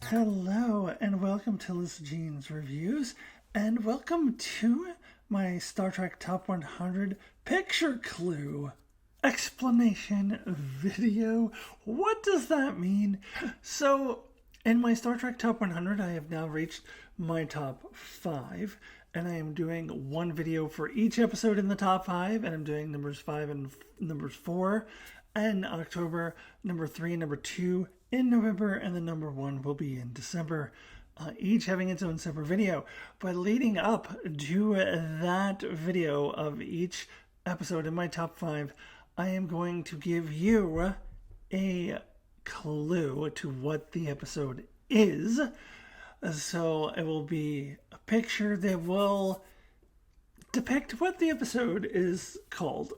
Hello, and welcome to Alyssa Jean's Reviews, and welcome to my Star Trek Top 100 Picture Clue explanation video. What does that mean? So, in my Star Trek Top 100, I have now reached my top 5, and I am doing one video for each episode in the top 5, and I'm doing numbers 5 and numbers 4 in October, number 3 and number 2 in November, and the number 1 will be in December, each having its own separate video. But leading up to that video of each episode in my top 5, I am going to give you a clue to what the episode is. So it will be a picture that will depict what the episode is called.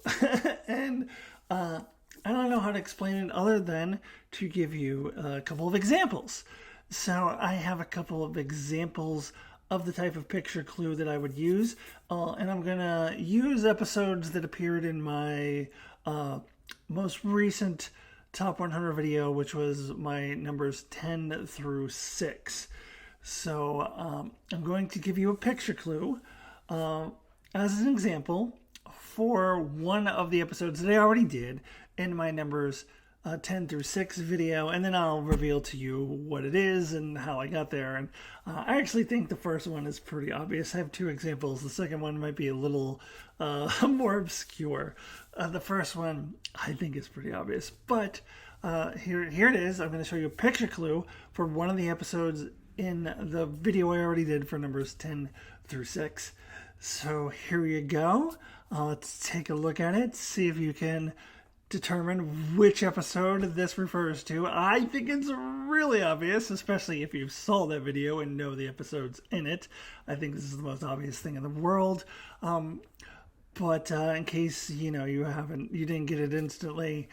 And I don't know how to explain it other than to give you a couple of examples. So I have a couple of examples of the type of picture clue that I would use. And I'm going to use episodes that appeared in my most recent Top 100 video, which was my numbers 10 through 6. So I'm going to give you a picture clue as an example for one of the episodes that I already did in my numbers 10 through 6 video, and then I'll reveal to you what it is and how I got there. And I actually think the first one is pretty obvious. I have two examples. The second one might be a little more obscure. The first one I think is pretty obvious, but here it is. I'm going to show you a picture clue for one of the episodes in the video I already did for numbers 10 through 6. So here you go. Let's take a look at it, see if you can determine which episode this refers to. I think it's really obvious, especially if you saw that video and know the episodes in it. I think this is the most obvious thing in the world. But in case you didn't get it instantly,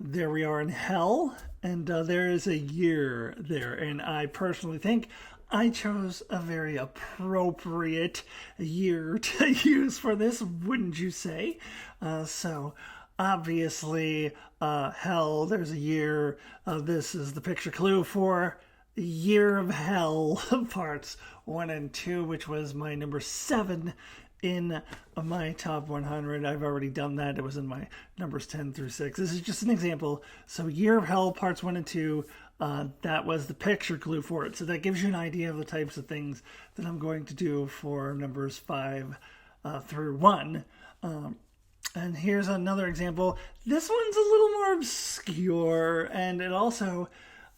there we are in hell, and there is a year there, and I personally think I chose a very appropriate year to use for this, wouldn't you say? So obviously, hell, there's a year. This is the picture clue for Year of Hell parts 1 and 2, which was my number 7 in my top 100. I've already done that. It was in my numbers 10 through 6. This is just an example. So Year of Hell parts 1 and 2, that was the picture clue for it. So that gives you an idea of the types of things that I'm going to do for numbers 5 through 1. And here's another example. This one's a little more obscure, and it also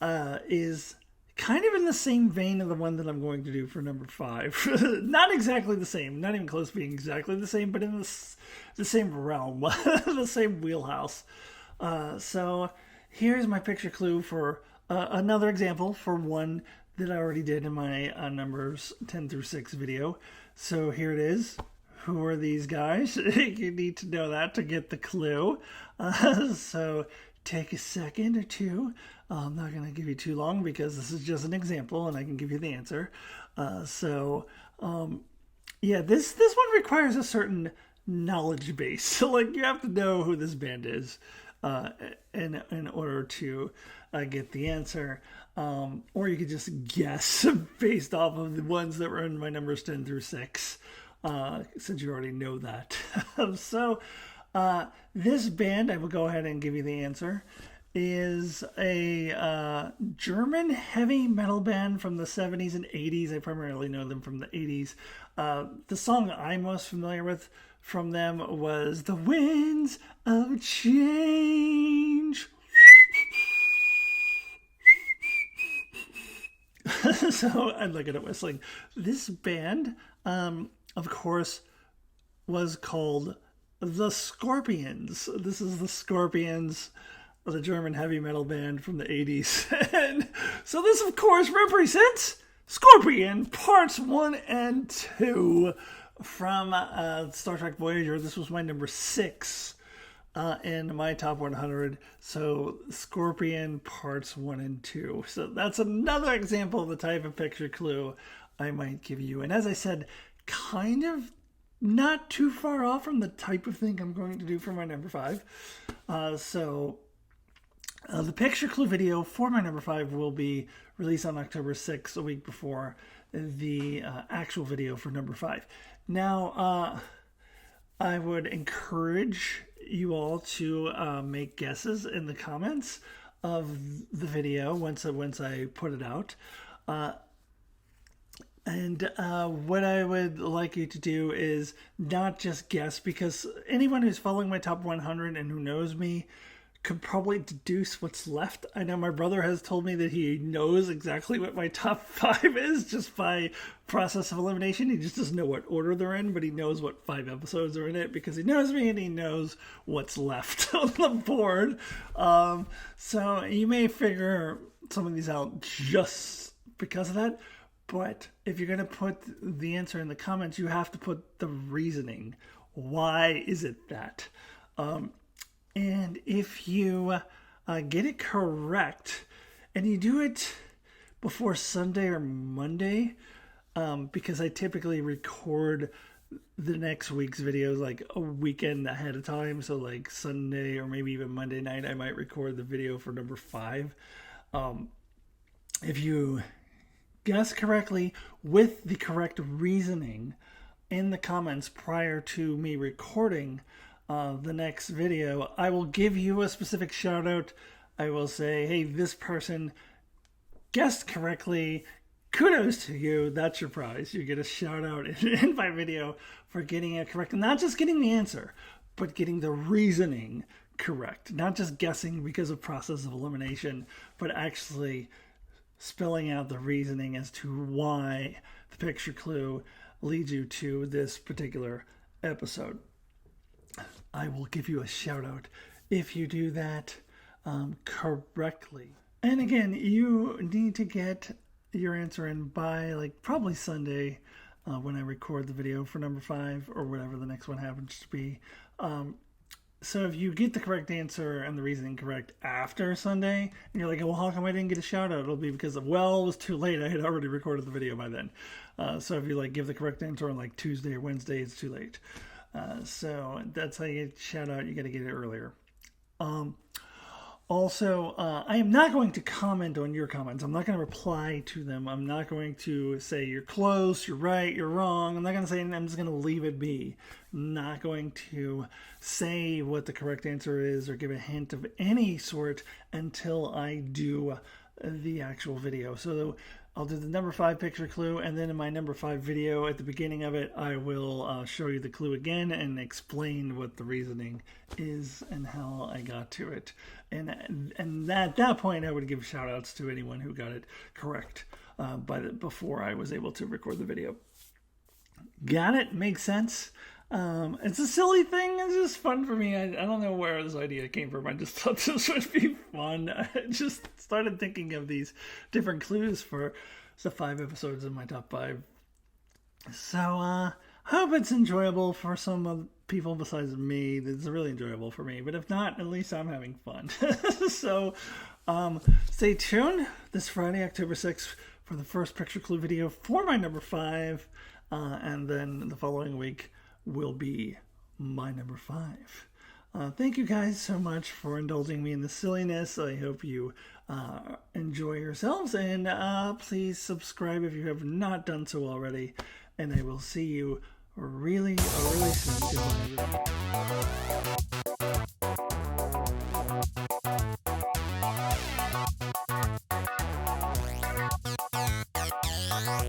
is kind of in the same vein of the one that I'm going to do for number 5. Not exactly the same, not even close to being exactly the same, but in the same realm, the same wheelhouse. So here's my picture clue for another example for one that I already did in my numbers 10 through 6 video. So here it is. Who are these guys? You need to know that to get the clue. So take a second or two. I'm not going to give you too long because this is just an example and I can give you the answer. This one requires a certain knowledge base. So like you have to know who this band is in order to get the answer. Or you could just guess based off of the ones that were in my numbers 10 through 6. Since you already know that. So this band, I will go ahead and give you the answer, is a German heavy metal band from the 70s and 80s. I primarily know them from the 80s. The song I'm most familiar with from them was The Winds of Change. So I'd look at it whistling. This band, of course, was called The Scorpions. This is The Scorpions, the German heavy metal band from the 80s. And so this, of course, represents Scorpion Parts 1 and 2 from Star Trek Voyager. This was my number 6 in my top 100. So Scorpion Parts 1 and 2. So that's another example of the type of picture clue I might give you. And as I said, kind of not too far off from the type of thing I'm going to do for my number 5. The picture clue video for my number 5 will be released on October 6th, a week before the actual video for number 5. Now, I would encourage you all to make guesses in the comments of the video once I put it out. And what I would like you to do is not just guess, because anyone who's following my top 100 and who knows me could probably deduce what's left. I know my brother has told me that he knows exactly what my top 5 is just by process of elimination. He just doesn't know what order they're in, but he knows what 5 episodes are in it because he knows me and he knows what's left on the board. So you may figure some of these out just because of that. But if you're going to put the answer in the comments, you have to put the reasoning. Why is it that? And if you get it correct, and you do it before Sunday or Monday, because I typically record the next week's videos like a weekend ahead of time. So like Sunday or maybe even Monday night, I might record the video for number 5. If you guess correctly with the correct reasoning in the comments prior to me recording the next video, I will give you a specific shout out. I will say, hey, this person guessed correctly. Kudos to you. That's your prize. You get a shout out in my video for getting it correct. And not just getting the answer, but getting the reasoning correct. Not just guessing because of process of elimination, but actually spelling out the reasoning as to why the picture clue leads you to this particular episode. I will give you a shout out if you do that correctly. And again, you need to get your answer in by like probably Sunday when I record the video for number 5 or whatever the next one happens to be. So if you get the correct answer and the reasoning correct after Sunday, and you're like, well, how come I didn't get a shout out? It'll be because of, well, it was too late. I had already recorded the video by then. So if you like give the correct answer on like Tuesday or Wednesday, it's too late. So that's how you get a shout out. You got to get it earlier. Also, I am not going to comment on your comments. I'm not going to reply to them. I'm not going to say you're close, you're right, you're wrong. I'm not going to say, I'm just going to leave it be. I'm not going to say what the correct answer is or give a hint of any sort until I do the actual video. So I'll do the number 5 picture clue, and then in my number 5 video at the beginning of it, I will show you the clue again and explain what the reasoning is and how I got to it. And at that point, I would give shout outs to anyone who got it correct before I was able to record the video. Got it? Makes sense? It's a silly thing. It's just fun for me. I don't know where this idea came from. I just thought this would be fun. I just started thinking of these different clues for the 5 episodes in my top 5. So, I hope it's enjoyable for some of people besides me. It's really enjoyable for me. But if not, at least I'm having fun. So, stay tuned this Friday, October 6th, for the first picture clue video for my number 5. And then the following week will be my number 5. Thank you guys so much for indulging me in the silliness. I hope you enjoy yourselves, and please subscribe if you have not done so already, and I will see you really soon. Goodbye,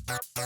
everybody.